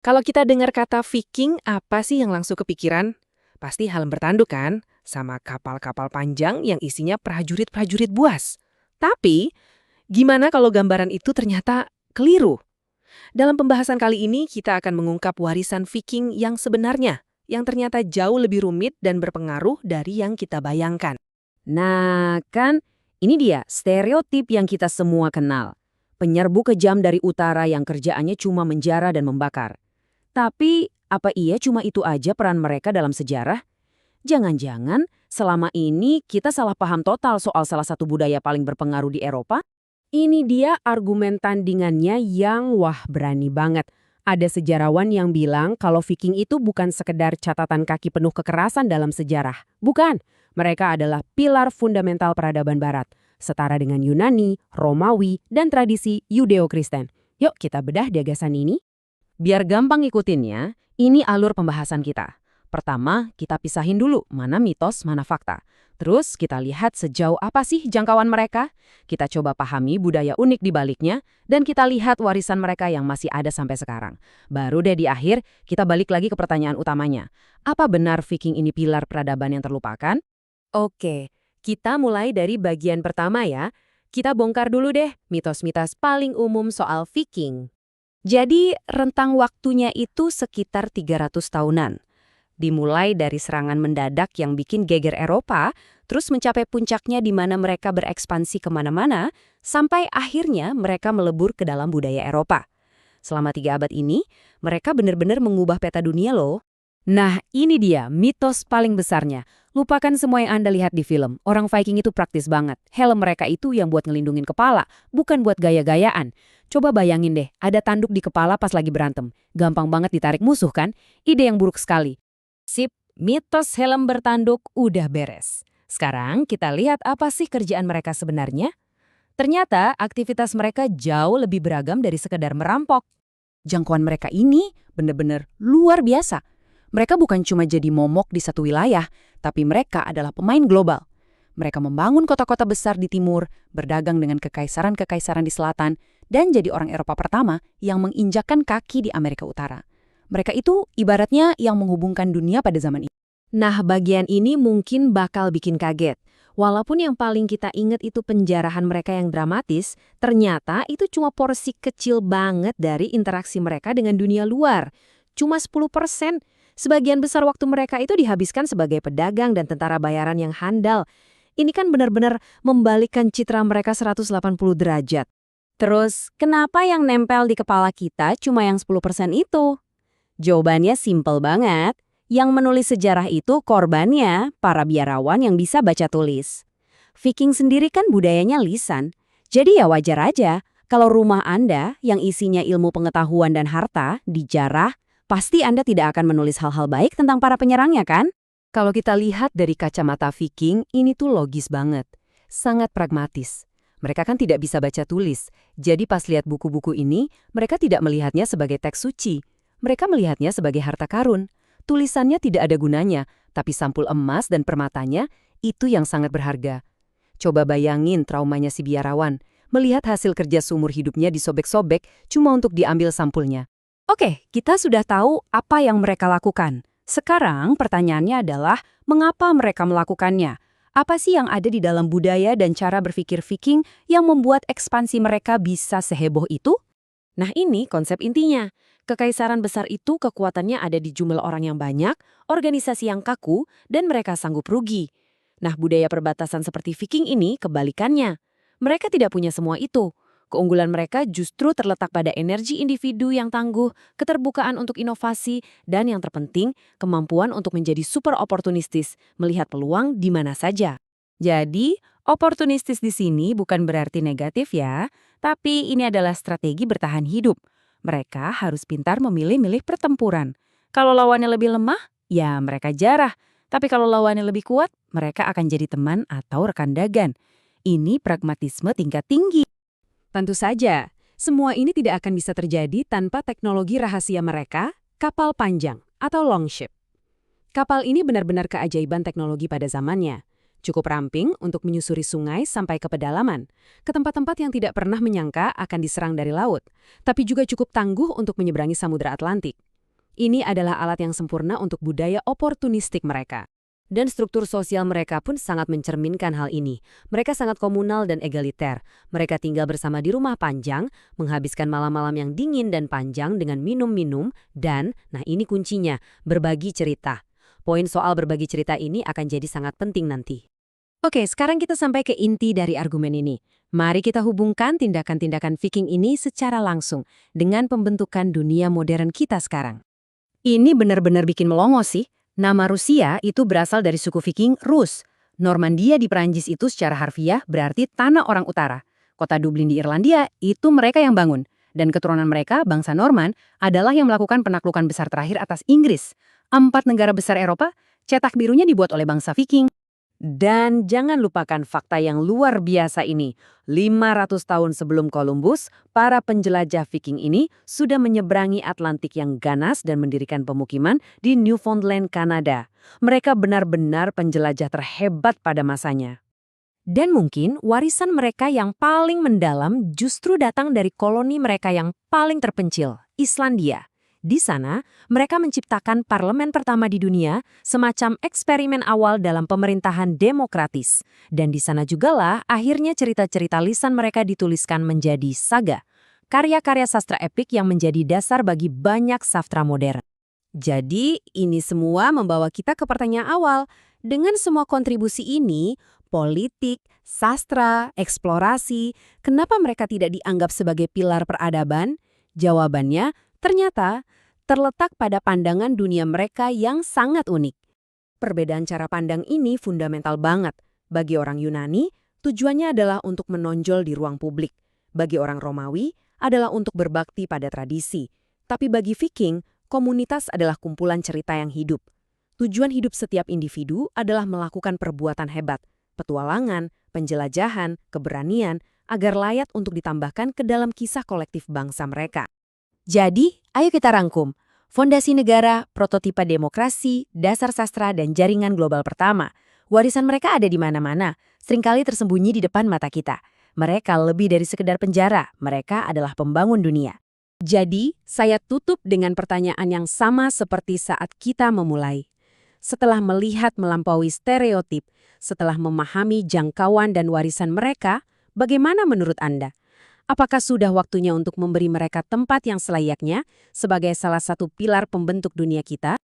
Kalau kita dengar kata Viking, apa sih yang langsung kepikiran? Pasti helm bertanduk kan? Sama kapal-kapal panjang yang isinya prajurit-prajurit buas. Tapi, gimana kalau gambaran itu ternyata keliru? Dalam pembahasan kali ini, kita akan mengungkap warisan Viking yang sebenarnya, yang ternyata jauh lebih rumit dan berpengaruh dari yang kita bayangkan. Nah, kan ini dia stereotip yang kita semua kenal. Penyerbu kejam dari utara yang kerjaannya cuma menjara dan membakar. Tapi, apa iya cuma itu aja peran mereka dalam sejarah? Jangan-jangan selama ini kita salah paham total soal salah satu budaya paling berpengaruh di Eropa? Ini dia argumen tandingannya yang wah berani banget. Ada sejarawan yang bilang kalau Viking itu bukan sekedar catatan kaki penuh kekerasan dalam sejarah. Bukan, mereka adalah pilar fundamental peradaban barat, setara dengan Yunani, Romawi, dan tradisi Yudeo-Kristen. Yuk kita bedah gagasan ini. Biar gampang ikutinnya, ini alur pembahasan kita. Pertama, kita pisahin dulu mana mitos, mana fakta. Terus kita lihat sejauh apa sih jangkauan mereka. Kita coba pahami budaya unik di baliknya, dan kita lihat warisan mereka yang masih ada sampai sekarang. Baru deh di akhir, kita balik lagi ke pertanyaan utamanya. Apa benar Viking ini pilar peradaban yang terlupakan? Oke, kita mulai dari bagian pertama ya. Kita bongkar dulu deh mitos-mitos paling umum soal Viking. Jadi, rentang waktunya itu sekitar 300 tahunan. Dimulai dari serangan mendadak yang bikin geger Eropa, terus mencapai puncaknya di mana mereka berekspansi kemana-mana, sampai akhirnya mereka melebur ke dalam budaya Eropa. Selama 3 abad ini, mereka benar-benar mengubah peta dunia loh. Nah, ini dia mitos paling besarnya. Lupakan semua yang Anda lihat di film. Orang Viking itu praktis banget. Helm mereka itu yang buat ngelindungin kepala, bukan buat gaya-gayaan. Coba bayangin deh, ada tanduk di kepala pas lagi berantem. Gampang banget ditarik musuh kan? Ide yang buruk sekali. Sip, mitos helm bertanduk udah beres. Sekarang kita lihat apa sih kerjaan mereka sebenarnya. Ternyata aktivitas mereka jauh lebih beragam dari sekedar merampok. Jangkauan mereka ini benar-benar luar biasa. Mereka bukan cuma jadi momok di satu wilayah, tapi mereka adalah pemain global. Mereka membangun kota-kota besar di timur, berdagang dengan kekaisaran-kekaisaran di selatan, dan jadi orang Eropa pertama yang menginjakkan kaki di Amerika Utara. Mereka itu ibaratnya yang menghubungkan dunia pada zaman itu. Nah, bagian ini mungkin bakal bikin kaget. Walaupun yang paling kita ingat itu penjarahan mereka yang dramatis, ternyata itu cuma porsi kecil banget dari interaksi mereka dengan dunia luar. Cuma 10%. Sebagian besar waktu mereka itu dihabiskan sebagai pedagang dan tentara bayaran yang handal. Ini kan benar-benar membalikkan citra mereka 180 derajat. Terus, kenapa yang nempel di kepala kita cuma yang 10% itu? Jawabannya simpel banget. Yang menulis sejarah itu korbannya, para biarawan yang bisa baca tulis. Viking sendiri kan budayanya lisan. Jadi ya wajar aja kalau rumah Anda yang isinya ilmu pengetahuan dan harta dijarah, pasti Anda tidak akan menulis hal-hal baik tentang para penyerangnya kan? Kalau kita lihat dari kacamata Viking, ini tuh logis banget. Sangat pragmatis. Mereka kan tidak bisa baca tulis. Jadi pas lihat buku-buku ini, mereka tidak melihatnya sebagai teks suci. Mereka melihatnya sebagai harta karun. Tulisannya tidak ada gunanya, tapi sampul emas dan permatanya itu yang sangat berharga. Coba bayangin traumanya si biarawan, melihat hasil kerja seumur hidupnya disobek-sobek cuma untuk diambil sampulnya. Oke, kita sudah tahu apa yang mereka lakukan. Sekarang pertanyaannya adalah mengapa mereka melakukannya? Apa sih yang ada di dalam budaya dan cara berpikir Viking yang membuat ekspansi mereka bisa seheboh itu? Nah ini konsep intinya. Kekaisaran besar itu kekuatannya ada di jumlah orang yang banyak, organisasi yang kaku, dan mereka sanggup rugi. Nah budaya perbatasan seperti Viking ini kebalikannya. Mereka tidak punya semua itu. Keunggulan mereka justru terletak pada energi individu yang tangguh, keterbukaan untuk inovasi, dan yang terpenting, kemampuan untuk menjadi super oportunistis, melihat peluang di mana saja. Jadi, oportunistis di sini bukan berarti negatif ya, tapi ini adalah strategi bertahan hidup. Mereka harus pintar memilih-milih pertempuran. Kalau lawannya lebih lemah, ya mereka jarah. Tapi kalau lawannya lebih kuat, mereka akan jadi teman atau rekan dagang. Ini pragmatisme tingkat tinggi. Tentu saja, semua ini tidak akan bisa terjadi tanpa teknologi rahasia mereka, kapal panjang atau longship. Kapal ini benar-benar keajaiban teknologi pada zamannya. Cukup ramping untuk menyusuri sungai sampai ke pedalaman, ke tempat-tempat yang tidak pernah menyangka akan diserang dari laut, tapi juga cukup tangguh untuk menyeberangi Samudra Atlantik. Ini adalah alat yang sempurna untuk budaya oportunistik mereka. Dan struktur sosial mereka pun sangat mencerminkan hal ini. Mereka sangat komunal dan egaliter. Mereka tinggal bersama di rumah panjang, menghabiskan malam-malam yang dingin dan panjang dengan minum-minum, dan, nah ini kuncinya, berbagi cerita. Poin soal berbagi cerita ini akan jadi sangat penting nanti. Oke, sekarang kita sampai ke inti dari argumen ini. Mari kita hubungkan tindakan-tindakan Viking ini secara langsung dengan pembentukan dunia modern kita sekarang. Ini benar-benar bikin melongo sih. Nama Rusia itu berasal dari suku Viking Rus. Normandia di Prancis itu secara harfiah berarti tanah orang utara. Kota Dublin di Irlandia itu mereka yang bangun. Dan keturunan mereka, bangsa Norman, adalah yang melakukan penaklukan besar terakhir atas Inggris. 4 negara besar Eropa, cetak birunya dibuat oleh bangsa Viking. Dan jangan lupakan fakta yang luar biasa ini. 500 tahun sebelum Columbus, para penjelajah Viking ini sudah menyeberangi Atlantik yang ganas dan mendirikan pemukiman di Newfoundland, Kanada. Mereka benar-benar penjelajah terhebat pada masanya. Dan mungkin warisan mereka yang paling mendalam justru datang dari koloni mereka yang paling terpencil, Islandia. Di sana, mereka menciptakan parlemen pertama di dunia, semacam eksperimen awal dalam pemerintahan demokratis. Dan di sana jugalah akhirnya cerita-cerita lisan mereka dituliskan menjadi saga. Karya-karya sastra epik yang menjadi dasar bagi banyak sastra modern. Jadi, ini semua membawa kita ke pertanyaan awal. Dengan semua kontribusi ini, politik, sastra, eksplorasi, kenapa mereka tidak dianggap sebagai pilar peradaban? Jawabannya, ternyata terletak pada pandangan dunia mereka yang sangat unik. Perbedaan cara pandang ini fundamental banget. Bagi orang Yunani, tujuannya adalah untuk menonjol di ruang publik. Bagi orang Romawi, adalah untuk berbakti pada tradisi. Tapi bagi Viking, komunitas adalah kumpulan cerita yang hidup. Tujuan hidup setiap individu adalah melakukan perbuatan hebat, petualangan, penjelajahan, keberanian, agar layak untuk ditambahkan ke dalam kisah kolektif bangsa mereka. Jadi, ayo kita rangkum. Fondasi negara, prototipe demokrasi, dasar sastra, dan jaringan global pertama. Warisan mereka ada di mana-mana, seringkali tersembunyi di depan mata kita. Mereka lebih dari sekedar penjara, mereka adalah pembangun dunia. Jadi, saya tutup dengan pertanyaan yang sama seperti saat kita memulai. Setelah melihat melampaui stereotip, setelah memahami jangkauan dan warisan mereka, bagaimana menurut Anda? Apakah sudah waktunya untuk memberi mereka tempat yang selayaknya sebagai salah satu pilar pembentuk dunia kita?